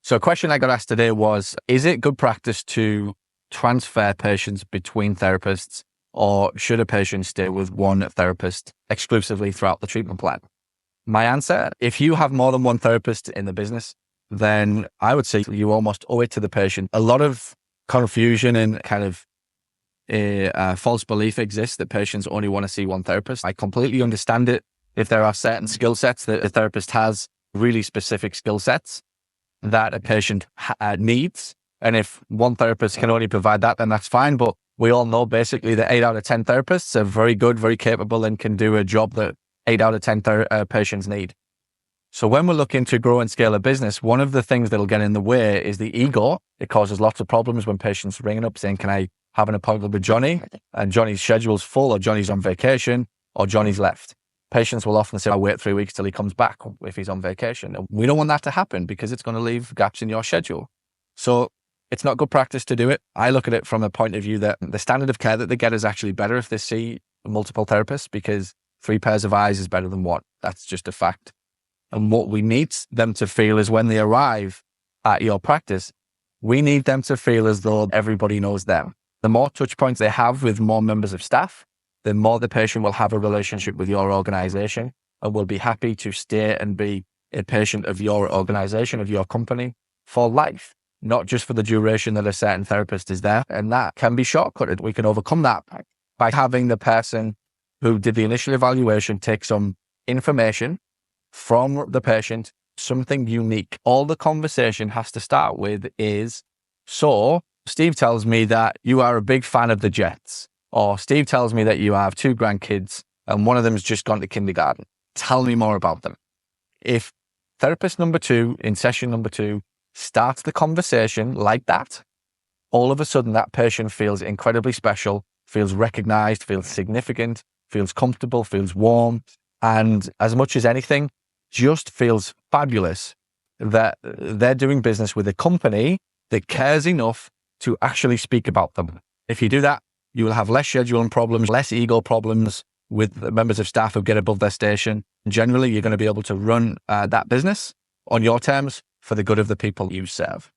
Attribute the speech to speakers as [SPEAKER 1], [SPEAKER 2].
[SPEAKER 1] So a question I got asked today was, is it good practice to transfer patients between therapists, or should a patient stay with one therapist exclusively throughout the treatment plan? My answer, if you have more than one therapist in the business, then I would say you almost owe it to the patient. A lot of confusion and kind of false belief exists that patients only want to see one therapist. I completely understand it. If there are certain skill sets that a therapist has, really specific skill sets that a patient needs, and if one therapist can only provide that, then that's fine. But we all know basically that 8 out of 10 therapists are very good, very capable, and can do a job that 8 out of 10 patients need. So when we're looking to grow and scale a business, one of the things that'll get in the way is the ego. It causes lots of problems when patients ringing up saying, can I have an appointment with Johnny? And Johnny's schedule's full, or Johnny's on vacation, or Johnny's left. Patients will often say, I'll wait 3 weeks till he comes back if he's on vacation. And we don't want that to happen because it's going to leave gaps in your schedule. So it's not good practice to do it. I look at it from a point of view that the standard of care that they get is actually better if they see multiple therapists, because 3 pairs of eyes is better than 1. That's just a fact. And what we need them to feel is when they arrive at your practice, we need them to feel as though everybody knows them. The more touch points they have with more members of staff, the more the patient will have a relationship with your organization and will be happy to stay and be a patient of your organization, of your company for life, not just for the duration that a certain therapist is there. And that can be shortcutted. We can overcome that by having the person who did the initial evaluation take some information from the patient, something unique. All the conversation has to start with is, so Steve tells me that you are a big fan of the Jets, or Steve tells me that you have 2 grandkids and one of them has just gone to kindergarten. Tell me more about them. If therapist number 2 in session number 2 starts the conversation like that, all of a sudden that patient feels incredibly special, feels recognized, feels significant, feels comfortable, feels warm, and as much as anything, just feels fabulous that they're doing business with a company that cares enough to actually speak about them. If you do that, you will have less scheduling problems, less ego problems with members of staff who get above their station. Generally, you're going to be able to run that business on your terms for the good of the people you serve.